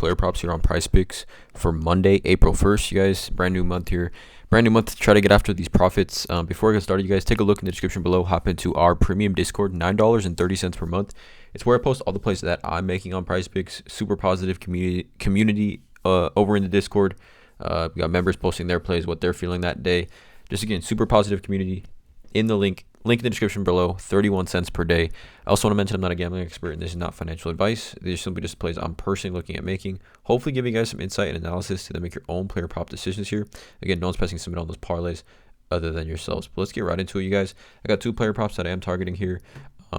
player props here on PrizePicks for Monday, April 1st. You guys, brand new month here. Brand new month to try to get after these profits. Before I get started, you guys take a look in the description below. Hop into our premium Discord, $9.30 per month. It's where I post all the plays that I'm making on PrizePicks. Super positive community over in the Discord. We got members posting their plays, what they're feeling that day. Just again, super positive community in the link in the description below. 31 cents per day. I also want to mention I'm not a gambling expert and this is not financial advice. These are simply just plays I'm personally looking at making. Hopefully giving you guys some insight and analysis to then make your own player prop decisions here. Again, no one's pressing submit on those parlays other than yourselves. But let's get right into it, you guys. I got two player props that I am targeting here.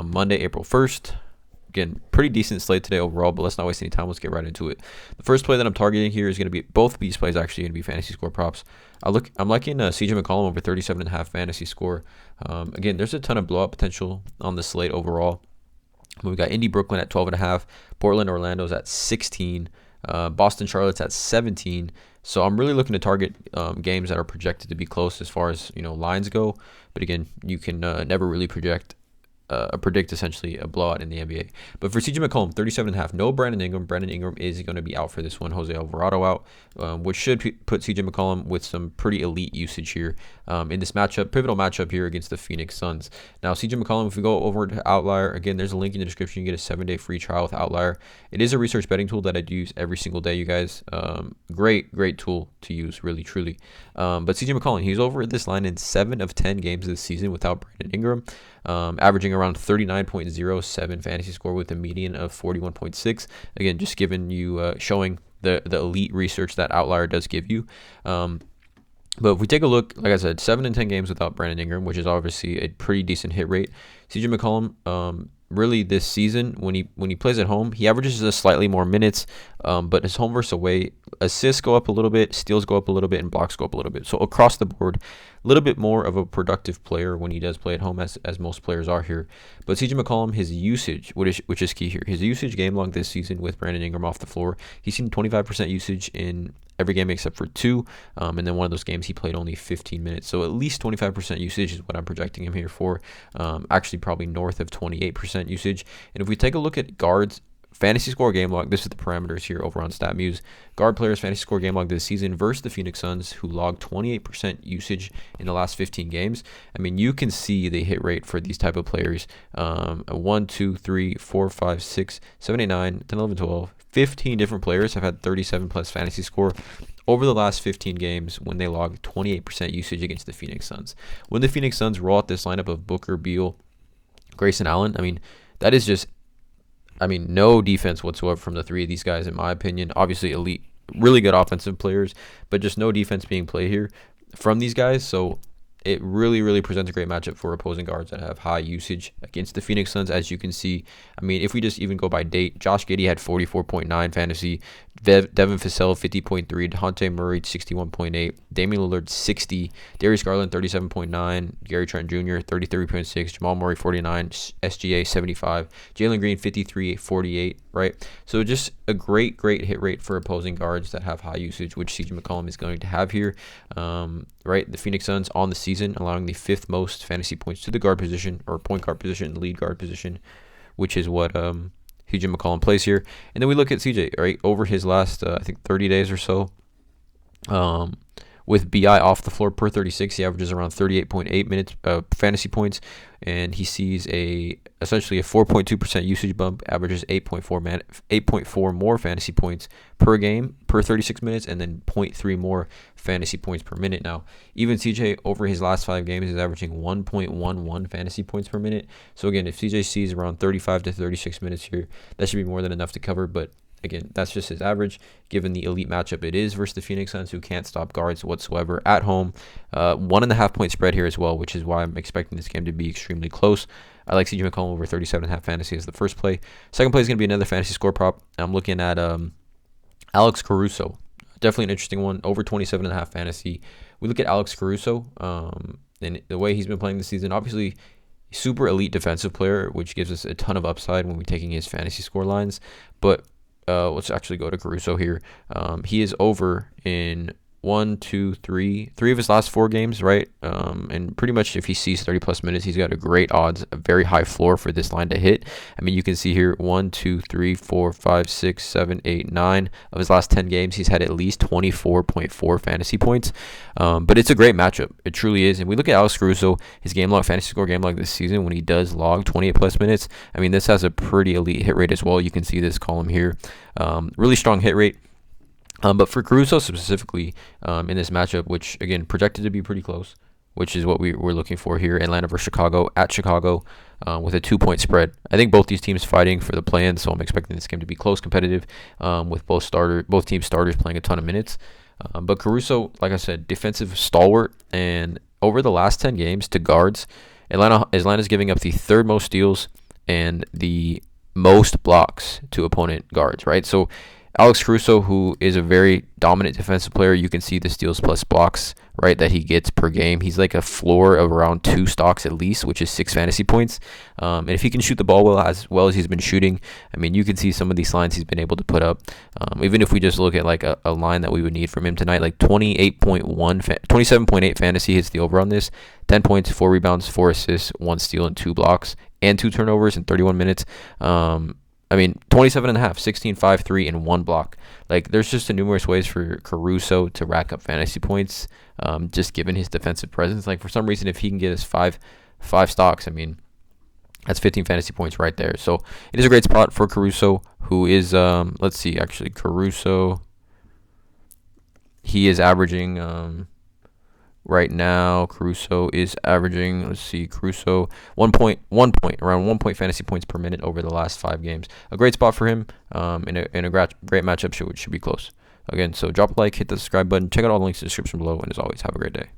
Monday, April 1st. Again, pretty decent slate today overall, but let's not waste any time. Let's get right into it. The first play that I'm targeting here is going to be, both of these plays actually going to be fantasy score props. I'm liking CJ McCollum over 37.5 fantasy score. Again, there's a ton of blowout potential on the slate overall. We got Indy Brooklyn at 12.5, Portland Orlando's at 16, Boston Charlotte's at 17. So I'm really looking to target games that are projected to be close as far as lines go. But again, you can never really predict essentially a blowout in the NBA. But for CJ McCollum, 37.5, no Brandon Ingram. Brandon Ingram is going to be out for this one. Jose Alvarado out, which should put CJ McCollum with some pretty elite usage here in this matchup, pivotal matchup here against the Phoenix Suns. Now, CJ McCollum, if we go over to Outlier, again, there's a link in the description. You get a 7-day free trial with Outlier. It is a research betting tool that I do use every single day, you guys. Great tool to use, really, truly. But CJ McCollum, he's over this line in 7 of 10 games this season without Brandon Ingram. Averaging around 39.07 fantasy score with a median of 41.6. Again, just giving you showing the elite research that Outlier does give you. But if we take a look, like I said, 7 in 10 games without Brandon Ingram, which is obviously a pretty decent hit rate. CJ McCollum, really this season, when he plays at home, he averages a slightly more minutes, but his home versus away, assists go up a little bit, steals go up a little bit, and blocks go up a little bit. So across the board, a little bit more of a productive player when he does play at home, as most players are here. But CJ McCollum, his usage, which is key here, his usage game log this season with Brandon Ingram off the floor, he's seen 25% usage in every game except for 2, and then one of those games he played only 15 minutes. So at least 25% usage is what I'm projecting him here for. Actually, probably north of 28% usage. And if we take a look at guards, fantasy score game log, this is the parameters here over on StatMuse. Guard players fantasy score game log this season versus the Phoenix Suns, who logged 28% usage in the last 15 games. I mean, you can see the hit rate for these type of players. 1, 2, 3, 4, 5, 6, 7, 8, 9, 10, 11, 12, 15 different players have had 37 plus fantasy score over the last 15 games when they logged 28% usage against the Phoenix Suns. When the Phoenix Suns roll out this lineup of Booker, Beal, Grayson Allen, I mean, that is just, no defense whatsoever from the three of these guys, in my opinion. Obviously, elite, really good offensive players, but just no defense being played here from these guys. So it really presents a great matchup for opposing guards that have high usage against the Phoenix Suns. As you can see, if we just even go by date, Josh Giddey had 44.9 fantasy, Devin Vassell 50.3, DeJounte Murray 61.8, Damian Lillard 60, Darius Garland 37.9, Gary Trent Jr. 33.6, Jamal Murray 49, SGA 75, Jalen Green 53.48, right? So just a great hit rate for opposing guards that have high usage, which CJ McCollum is going to have here. Right, the Phoenix Suns on the season allowing the 5th most fantasy points to the guard position, or point guard position, lead guard position, which is what CJ McCollum plays here. And then we look at CJ, right, over his last, I think 30 days or so, with BI off the floor per 36, he averages around 38.8 minutes fantasy points, and he sees essentially a 4.2% usage bump, averages 8.4 more fantasy points per game per 36 minutes, and then 0.3 more fantasy points per minute. Now, even CJ over his last 5 games is averaging 1.11 fantasy points per minute. So again, if CJ sees around 35 to 36 minutes here, that should be more than enough to cover. But again, that's just his average, given the elite matchup it is versus the Phoenix Suns, who can't stop guards whatsoever at home. 1.5 point spread here as well, which is why I'm expecting this game to be extremely close. I like CJ McCollum over 37.5 fantasy as the first play. Second play is going to be another fantasy score prop. I'm looking at Alex Caruso. Definitely an interesting one, over 27.5 fantasy. We look at Alex Caruso and the way he's been playing this season. Obviously, super elite defensive player, which gives us a ton of upside when we're taking his fantasy score lines. But let's actually go to Caruso here. He is over in three of his last 4 games, right? And pretty much if he sees 30 plus minutes, he's got a great odds, a very high floor for this line to hit. I mean, you can see here 1, 2, 3, 4, 5, 6, 7, 8, 9 of his last 10 games. He's had at least 24.4 fantasy points. But it's a great matchup. It truly is. And we look at Alex Caruso, his game log, fantasy score game log this season when he does log 28 plus minutes. I mean, this has a pretty elite hit rate as well. You can see this column here. Really strong hit rate. But for Caruso specifically in this matchup, which, again, projected to be pretty close, which is what we're looking for here, Atlanta versus Chicago, at Chicago, with a 2-point spread. I think both these teams fighting for the play-in, so I'm expecting this game to be close, competitive, with both teams starters playing a ton of minutes. But Caruso, like I said, defensive stalwart, and over the last 10 games to guards, Atlanta's giving up the 3rd most steals and the most blocks to opponent guards, right? So Alex Caruso, who is a very dominant defensive player, you can see the steals plus blocks, right, that he gets per game. He's like a floor of around 2 stocks at least, which is 6 fantasy points. And if he can shoot the ball well as he's been shooting, I mean, you can see some of these lines he's been able to put up. Even if we just look at like a line that we would need from him tonight, like 27.8 fantasy hits the over on this, 10 points, 4 rebounds, 4 assists, 1 steal, and 2 blocks, and 2 turnovers in 31 minutes. I mean, 27.5, 16, 5, 3, and 1 block. Like, there's just numerous ways for Caruso to rack up fantasy points, just given his defensive presence. Like, for some reason, if he can get us five stocks, I mean, that's 15 fantasy points right there. So it is a great spot for Caruso, who is, let's see, actually, Caruso, he is averaging, right now, Caruso is averaging, let's see, Caruso, around 1 point fantasy points per minute over the last 5 games. A great spot for him, in a great matchup, should be close. Again, so drop a like, hit the subscribe button, check out all the links in the description below, and as always, have a great day.